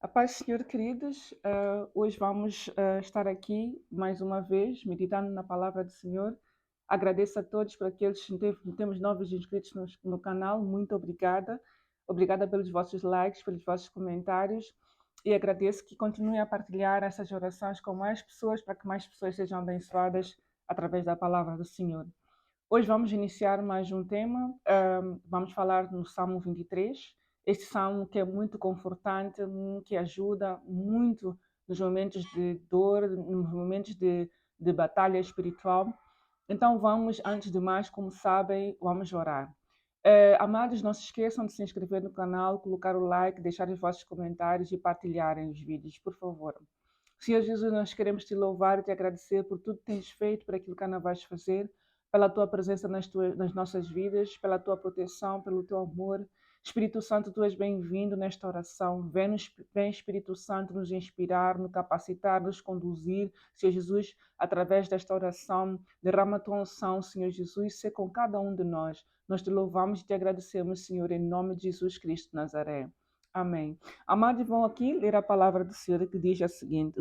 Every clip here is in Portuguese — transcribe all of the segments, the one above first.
A paz, Senhor, queridos. Hoje vamos estar aqui mais uma vez, meditando na palavra do Senhor. Agradeço a todos por aqueles que temos novos inscritos no canal. Muito obrigada. Obrigada pelos vossos likes, pelos vossos comentários. E agradeço que continuem a partilhar essas orações com mais pessoas, para que mais pessoas sejam abençoadas através da palavra do Senhor. Hoje vamos iniciar mais um tema. Vamos falar no Salmo 23. Este salmo que é muito confortante, que ajuda muito nos momentos de dor, nos momentos de batalha espiritual. Então vamos, antes de mais, como sabem, vamos orar. Amados, não se esqueçam de se inscrever no canal, colocar o like, deixar os vossos comentários e partilharem os vídeos, por favor. Senhor Jesus, nós queremos te louvar e te agradecer por tudo que tens feito, por aquilo que ainda vais fazer, pela tua presença nas nossas vidas, pela tua proteção, pelo teu amor. Espírito Santo, tu és bem-vindo nesta oração. Vem, Espírito Santo, nos inspirar, nos capacitar, nos conduzir. Senhor Jesus, através desta oração, derrama a tua unção, Senhor Jesus, ser com cada um de nós. Nós te louvamos e te agradecemos, Senhor, em nome de Jesus Cristo de Nazaré. Amém. Amados, vão aqui ler a palavra do Senhor que diz o seguinte: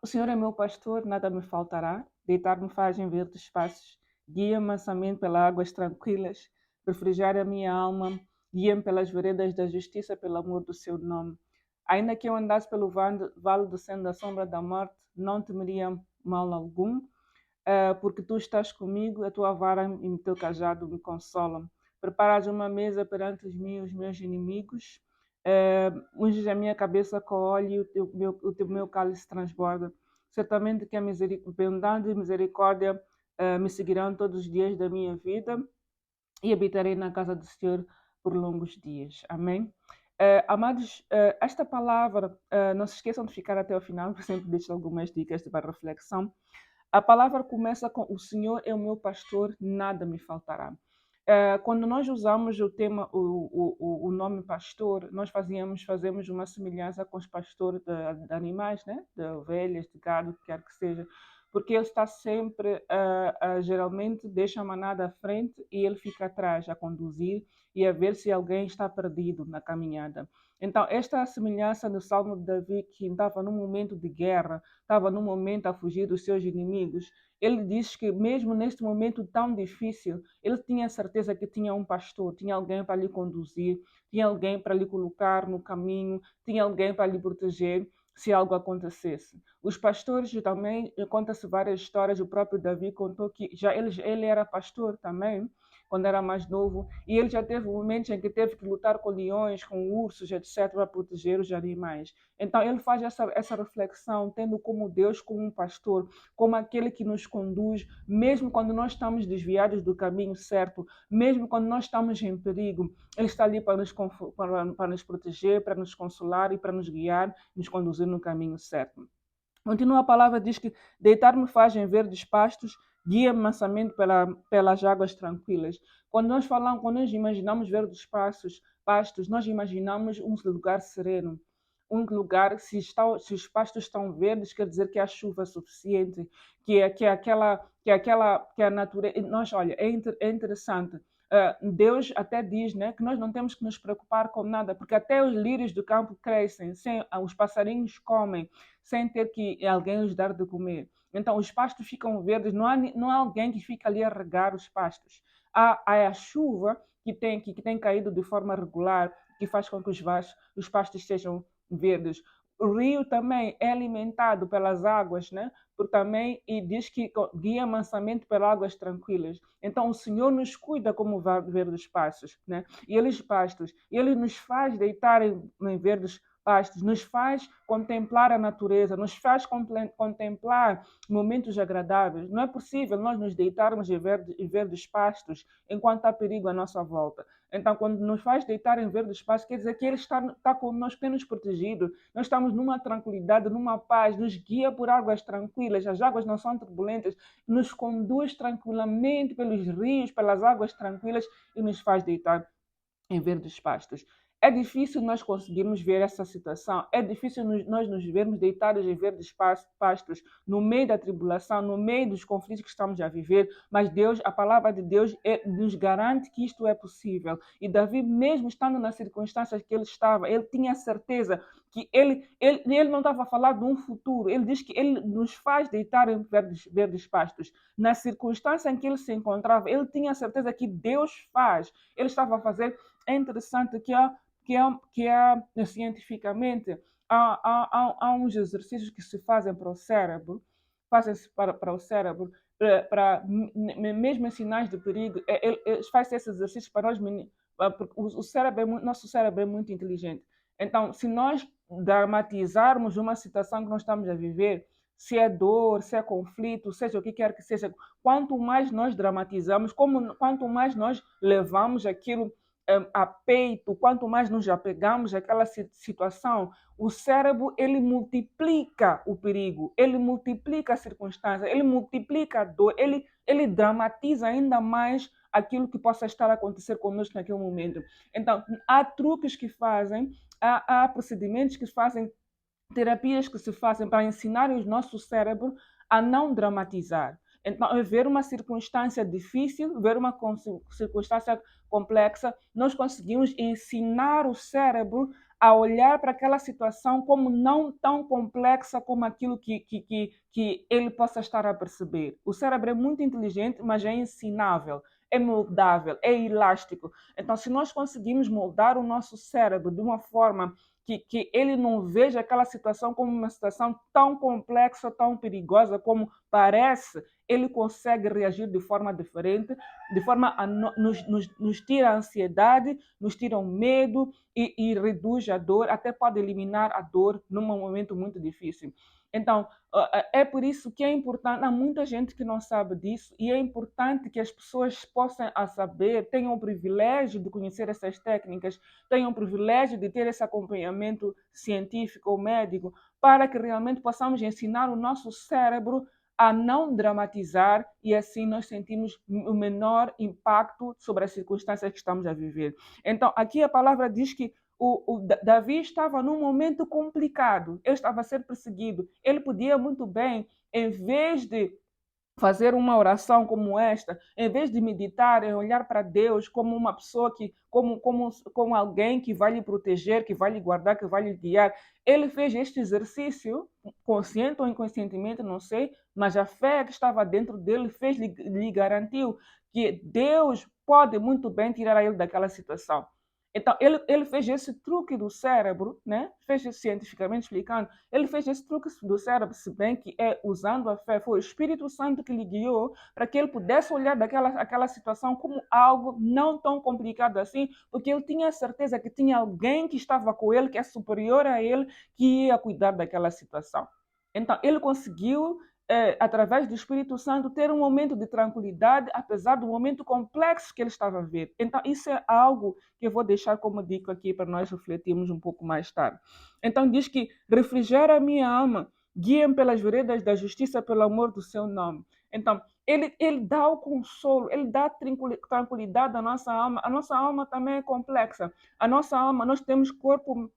O Senhor é meu pastor, nada me faltará. Deitar-me faz em verdes passos. Guia-me mansamente pelas águas tranquilas. Refrigerar a minha alma. Guia-me pelas veredas da justiça, pelo amor do seu nome. Ainda que eu andasse pelo vale do seno da sombra da morte, não temeria mal algum, porque tu estás comigo, a tua vara e o teu cajado me consolam. Preparas uma mesa perante os meus inimigos, unges a minha cabeça com óleo e o meu cálice transborda. Certamente que a bondade e misericórdia me seguirão todos os dias da minha vida e habitarei na casa do Senhor por longos dias. Amém? Amados, esta palavra, não se esqueçam de ficar até o final, porque sempre deixo algumas dicas para reflexão. A palavra começa com: O Senhor é o meu pastor, nada me faltará. Quando nós usamos o tema, o nome pastor, nós fazemos uma semelhança com os pastores de animais, né? De ovelhas, de gado, o que quer que seja, porque ele está sempre, geralmente, deixa a manada à frente e ele fica atrás a conduzir e a ver se alguém está perdido na caminhada. Então, esta é a semelhança do Salmo de Davi, que estava num momento de guerra, estava num momento a fugir dos seus inimigos. Ele diz que mesmo neste momento tão difícil, ele tinha certeza que tinha um pastor, tinha alguém para lhe conduzir, tinha alguém para lhe colocar no caminho, tinha alguém para lhe proteger se algo acontecesse. Os pastores também, conta-se várias histórias, o próprio Davi contou que já ele era pastor também, quando era mais novo, e ele já teve momentos em que teve que lutar com leões, com ursos, etc., para proteger os animais. Então ele faz essa reflexão, tendo como Deus como um pastor, como aquele que nos conduz, mesmo quando nós estamos desviados do caminho certo, mesmo quando nós estamos em perigo, Ele está ali para nos proteger, para nos consolar e para nos guiar, nos conduzir no caminho certo. Continua a palavra, diz que deitar-me faz em verdes pastos, guia-me mansamente pelas águas tranquilas. Quando nós imaginamos verdes pastos, nós imaginamos um lugar sereno, um lugar, se os pastos estão verdes, quer dizer que há chuva suficiente, que a natureza. Olha, é interessante. Deus até diz, né, que nós não temos que nos preocupar com nada, porque até os lírios do campo crescem, os passarinhos comem, sem ter que alguém lhes dar de comer. Então, os pastos ficam verdes, não há alguém que fica ali a regar os pastos. Há a chuva que tem caído de forma regular, que faz com que os pastos sejam verdes. O rio também é alimentado pelas águas, né? E diz que guia mansamente pelas águas tranquilas. Então o Senhor nos cuida como verdes pastos, né? E Ele nos faz deitar em verdes pastos, nos faz contemplar a natureza, nos faz contemplar momentos agradáveis. Não é possível nós nos deitarmos em verdes pastos enquanto há perigo à nossa volta. Então, quando nos faz deitar em verdes pastos, quer dizer que Ele está conosco, tem nos protegido. Nós estamos numa tranquilidade, numa paz, nos guia por águas tranquilas. As águas não são turbulentas, nos conduz tranquilamente pelos rios, pelas águas tranquilas e nos faz deitar em verdes pastos. É difícil nós conseguirmos ver essa situação, é difícil nós nos vermos deitados em verdes pastos, no meio da tribulação, no meio dos conflitos que estamos a viver, mas Deus, a palavra de Deus nos garante que isto é possível. E Davi, mesmo estando nas circunstâncias que ele estava, ele tinha certeza que ele não estava a falar de um futuro, ele diz que ele nos faz deitar em verdes pastos. Na circunstância em que ele se encontrava, ele tinha certeza que Deus faz, ele estava a fazer. É interessante que cientificamente há uns exercícios que se fazem para o cérebro, fazem-se para o cérebro, mesmo em sinais de perigo, faz esse exercício para nós, porque o cérebro nosso cérebro é muito inteligente. Então, se nós dramatizarmos uma situação que nós estamos a viver, se é dor, se é conflito, seja o que quer que seja, quanto mais nós dramatizamos, quanto mais nós levamos aquilo a peito, quanto mais nos apegamos àquela situação, o cérebro ele multiplica o perigo, ele multiplica a circunstância, ele multiplica a dor, ele dramatiza ainda mais aquilo que possa estar a acontecer conosco naquele momento. Então, há truques que fazem, há procedimentos que fazem, terapias que se fazem para ensinar o nosso cérebro a não dramatizar. Então, é ver uma circunstância difícil, ver uma circunstância complexa, nós conseguimos ensinar o cérebro a olhar para aquela situação como não tão complexa como aquilo que ele possa estar a perceber. O cérebro é muito inteligente, mas é ensinável, é moldável, é elástico. Então, se nós conseguimos moldar o nosso cérebro de uma forma que ele não veja aquela situação como uma situação tão complexa, tão perigosa como parece, ele consegue reagir de forma diferente, de forma a nos tira a ansiedade, nos tira o medo e reduz a dor, até pode eliminar a dor num momento muito difícil. Então, é por isso que é importante, há muita gente que não sabe disso, e é importante que as pessoas possam saber, tenham o privilégio de conhecer essas técnicas, tenham o privilégio de ter esse acompanhamento científico ou médico, para que realmente possamos ensinar o nosso cérebro a não dramatizar e assim nós sentimos o menor impacto sobre as circunstâncias que estamos a viver. Então, aqui a palavra diz que o Davi estava num momento complicado, ele estava a ser perseguido, ele podia muito bem, em vez de fazer uma oração como esta, em vez de meditar e olhar para Deus como uma pessoa como alguém que vai lhe proteger, que vai lhe guardar, que vai lhe guiar, ele fez este exercício, consciente ou inconscientemente, não sei, mas a fé que estava dentro dele lhe garantiu que Deus pode muito bem tirar ele daquela situação. Então, ele fez esse truque do cérebro, né? Fez isso cientificamente explicando, ele fez esse truque do cérebro, se bem que é usando a fé, foi o Espírito Santo que lhe guiou para que ele pudesse olhar aquela situação como algo não tão complicado assim, porque ele tinha certeza que tinha alguém que estava com ele, que é superior a ele, que ia cuidar daquela situação. Então, ele conseguiu através do Espírito Santo, ter um momento de tranquilidade, apesar do momento complexo que ele estava a ver. Então, isso é algo que eu vou deixar como dica aqui para nós refletirmos um pouco mais tarde. Então, diz que refrigera a minha alma, guia-me pelas veredas da justiça pelo amor do seu nome. Então, ele dá o consolo, ele dá tranquilidade à nossa alma. A nossa alma também é complexa. A nossa alma, nós temos corpo,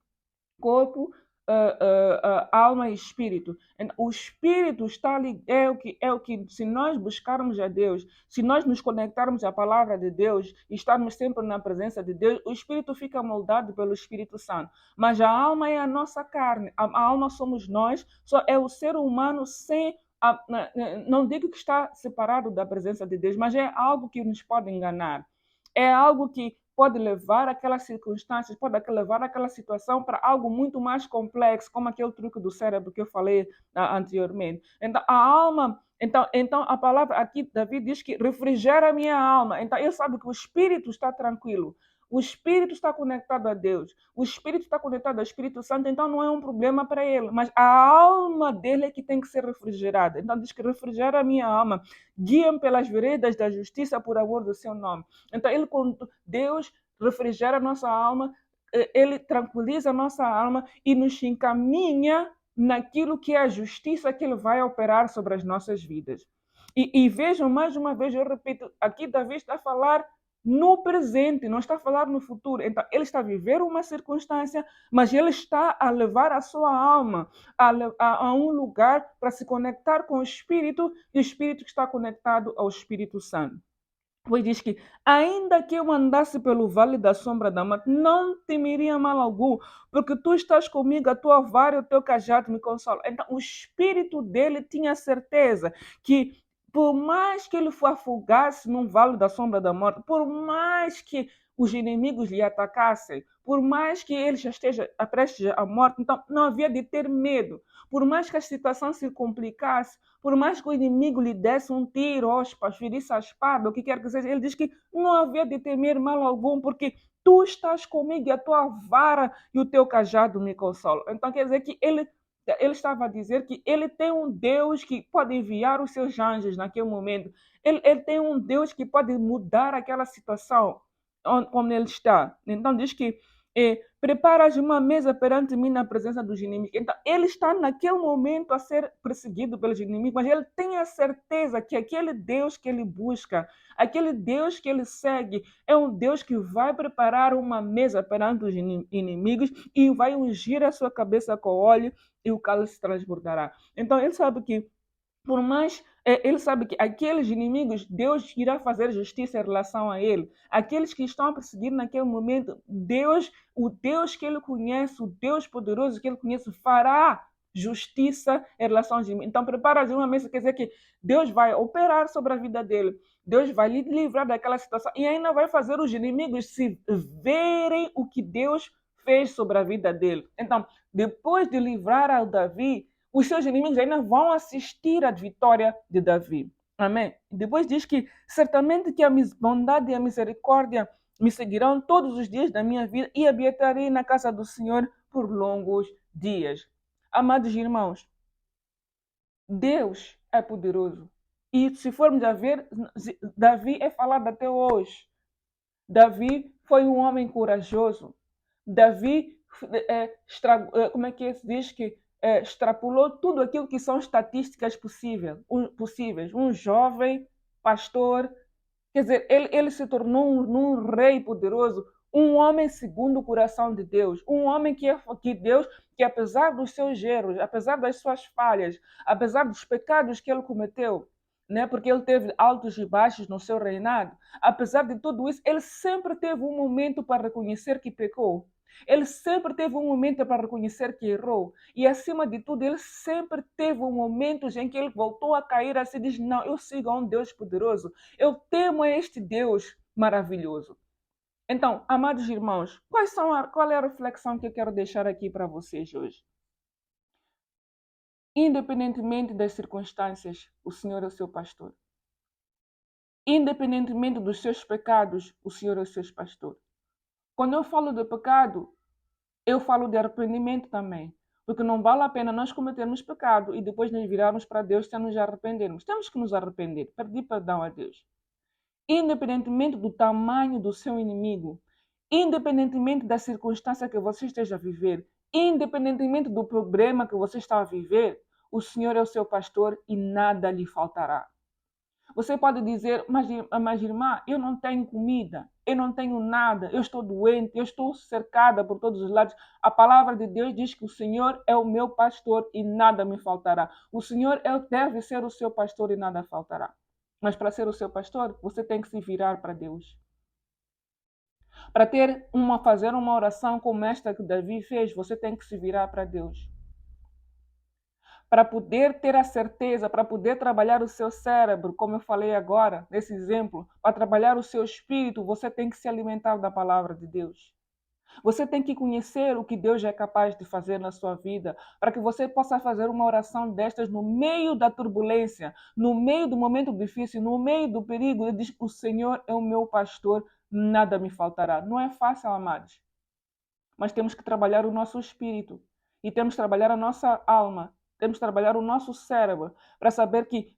alma e espírito. O espírito está ali, é o que, se nós buscarmos a Deus, se nós nos conectarmos à palavra de Deus e estarmos sempre na presença de Deus, o espírito fica moldado pelo Espírito Santo. Mas a alma é a nossa carne, a alma somos nós, só é o ser humano sem. Não digo que está separado da presença de Deus, mas é algo que nos pode enganar. É algo que pode levar aquelas circunstâncias, pode levar aquela situação para algo muito mais complexo, como aquele truque do cérebro que eu falei anteriormente. Então, a alma, então a palavra aqui, Davi diz que refrigera a minha alma. Então, ele sabe que o espírito está tranquilo. O espírito está conectado a Deus. O espírito está conectado ao Espírito Santo, então não é um problema para ele. Mas a alma dele é que tem que ser refrigerada. Então diz que refrigera a minha alma. Guia-me pelas veredas da justiça por amor do seu nome. Então Deus refrigera a nossa alma, ele tranquiliza a nossa alma e nos encaminha naquilo que é a justiça que ele vai operar sobre as nossas vidas. E vejam, mais uma vez, eu repito, aqui Davi está a falar no presente, não está a falar no futuro. Então, ele está a viver uma circunstância, mas ele está a levar a sua alma a um lugar para se conectar com o Espírito, e o Espírito está conectado ao Espírito Santo. Pois diz que, ainda que eu andasse pelo vale da sombra da morte, não temeria mal algum, porque tu estás comigo, a tua vara e o teu cajado me consolam. Então, o espírito dele tinha certeza que, por mais que ele afogasse num vale da sombra da morte, por mais que os inimigos lhe atacassem, por mais que ele já esteja prestes à morte, então não havia de ter medo. Por mais que a situação se complicasse, por mais que o inimigo lhe desse um tiro, ferisse a espada, o que quer que seja, ele diz que não havia de temer mal algum, porque tu estás comigo e a tua vara e o teu cajado me consolam. Então quer dizer que ele estava a dizer que ele tem um Deus que pode enviar os seus anjos naquele momento. Ele tem um Deus que pode mudar aquela situação como ele está. Então diz que preparas uma mesa perante mim na presença dos inimigos. Então, ele está naquele momento a ser perseguido pelos inimigos, mas ele tem a certeza que aquele Deus que ele busca, aquele Deus que ele segue, é um Deus que vai preparar uma mesa perante os inimigos e vai ungir a sua cabeça com óleo e o cálice transbordará. Então, ele sabe que por mais ele sabe que aqueles inimigos, Deus irá fazer justiça em relação a ele. Aqueles que estão a perseguir naquele momento, Deus, o Deus que ele conhece, o Deus poderoso que ele conhece, fará justiça em relação aos inimigos. Então, prepara de uma mesa, quer dizer que Deus vai operar sobre a vida dele. Deus vai lhe livrar daquela situação e ainda vai fazer os inimigos se verem o que Deus fez sobre a vida dele. Então, depois de livrar ao Davi, os seus inimigos ainda vão assistir à vitória de Davi. Amém? Depois diz que certamente que a bondade e a misericórdia me seguirão todos os dias da minha vida e habitarei na casa do Senhor por longos dias. Amados irmãos, Deus é poderoso. E se formos a ver, Davi é falado até hoje. Davi foi um homem corajoso. Davi, como é que se diz que extrapolou tudo aquilo que são estatísticas possíveis. Um jovem pastor, quer dizer, ele se tornou um rei poderoso, um homem segundo o coração de Deus, um homem que Deus, que apesar dos seus erros, apesar das suas falhas, apesar dos pecados que ele cometeu, né, porque ele teve altos e baixos no seu reinado, apesar de tudo isso, ele sempre teve um momento para reconhecer que pecou. Ele sempre teve um momento para reconhecer que errou. E, acima de tudo, ele sempre teve um momento em que ele voltou a cair assim e diz, não, eu sigo a um Deus poderoso. Eu temo a este Deus maravilhoso. Então, amados irmãos, qual é a reflexão que eu quero deixar aqui para vocês hoje? Independentemente das circunstâncias, o Senhor é o seu pastor. Independentemente dos seus pecados, o Senhor é o seu pastor. Quando eu falo de pecado, eu falo de arrependimento também. Porque não vale a pena nós cometermos pecado e depois nos virarmos para Deus sem nos arrependermos. Temos que nos arrepender, pedir perdão a Deus. Independentemente do tamanho do seu inimigo, independentemente da circunstância que você esteja a viver, independentemente do problema que você está a viver, o Senhor é o seu pastor e nada lhe faltará. Você pode dizer, mas irmã, eu não tenho comida, eu não tenho nada, eu estou doente, eu estou cercada por todos os lados. A palavra de Deus diz que o Senhor é o meu pastor e nada me faltará. O Senhor deve ser o seu pastor e nada faltará. Mas para ser o seu pastor, você tem que se virar para Deus. Para fazer uma oração como esta que Davi fez, você tem que se virar para Deus. Para poder ter a certeza, para poder trabalhar o seu cérebro, como eu falei agora, nesse exemplo, para trabalhar o seu espírito, você tem que se alimentar da palavra de Deus. Você tem que conhecer o que Deus é capaz de fazer na sua vida, para que você possa fazer uma oração destas no meio da turbulência, no meio do momento difícil, no meio do perigo. Ele diz: o Senhor é o meu pastor, nada me faltará. Não é fácil, amados, mas temos que trabalhar o nosso espírito e temos que trabalhar a nossa alma. Temos que trabalhar o nosso cérebro para saber que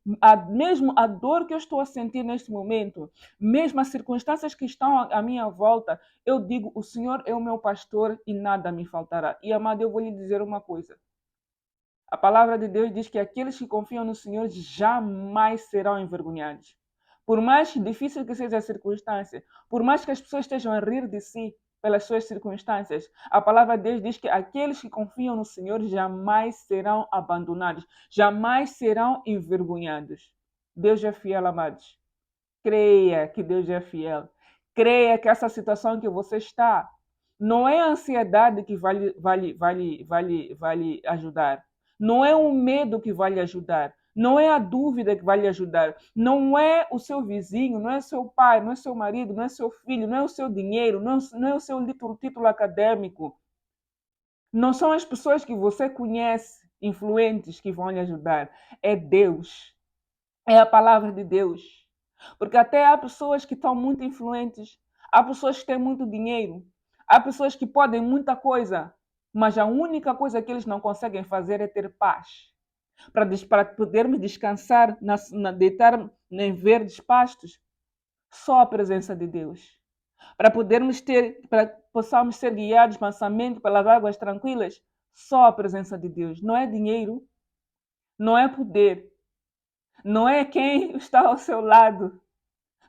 mesmo a dor que eu estou a sentir neste momento, mesmo as circunstâncias que estão à minha volta, eu digo, o Senhor é o meu pastor e nada me faltará. E, amado, eu vou lhe dizer uma coisa. A palavra de Deus diz que aqueles que confiam no Senhor jamais serão envergonhados. Por mais difícil que seja a circunstância, por mais que as pessoas estejam a rir de si pelas suas circunstâncias, a palavra de Deus diz que aqueles que confiam no Senhor jamais serão abandonados, jamais serão envergonhados. Deus é fiel, amados. Creia que Deus é fiel. Creia que essa situação que você está não é a ansiedade que vai lhe ajudar. Não é o medo que vai lhe ajudar. Não é a dúvida que vai lhe ajudar. Não é o seu vizinho, não é seu pai, não é seu marido, não é seu filho, não é o seu dinheiro, não é o seu título acadêmico. Não são as pessoas que você conhece, influentes, que vão lhe ajudar. É Deus. É a palavra de Deus. Porque até há pessoas que estão muito influentes, há pessoas que têm muito dinheiro, há pessoas que podem muita coisa, mas a única coisa que eles não conseguem fazer é ter paz. Para podermos descansar, deitar em verdes pastos, só a presença de Deus. Para possamos ser guiados mansamente pelas águas tranquilas, só a presença de Deus. Não é dinheiro, não é poder, não é quem está ao seu lado,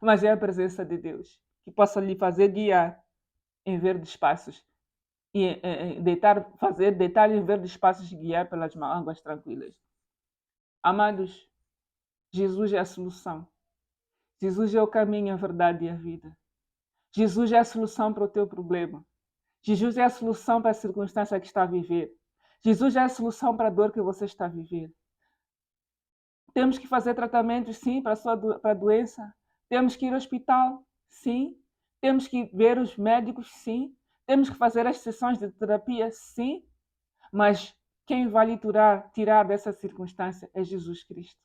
mas é a presença de Deus que possa lhe fazer guiar em verdes passos e deitar em verdes passos e guiar pelas águas tranquilas. Amados, Jesus é a solução. Jesus é o caminho, a verdade e a vida. Jesus é a solução para o teu problema. Jesus é a solução para a circunstância que está a viver. Jesus é a solução para a dor que você está a viver. Temos que fazer tratamentos, sim, para a doença. Temos que ir ao hospital, sim. Temos que ver os médicos, sim. Temos que fazer as sessões de terapia, sim. Mas quem vai lhe tirar dessa circunstância é Jesus Cristo.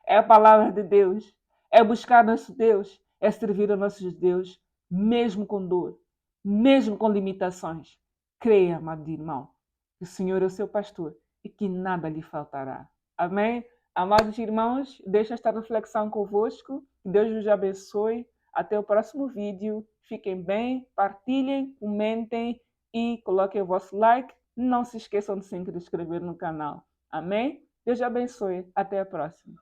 É a palavra de Deus. É buscar nosso Deus. É servir ao nosso Deus, mesmo com dor, mesmo com limitações. Creia, amado irmão, que o Senhor é o seu pastor e que nada lhe faltará. Amém? Amados irmãos, deixo esta reflexão convosco. Que Deus vos abençoe. Até o próximo vídeo. Fiquem bem, partilhem, comentem e coloquem o vosso like. Não se esqueçam de se inscrever no canal. Amém? Deus abençoe. Até a próxima.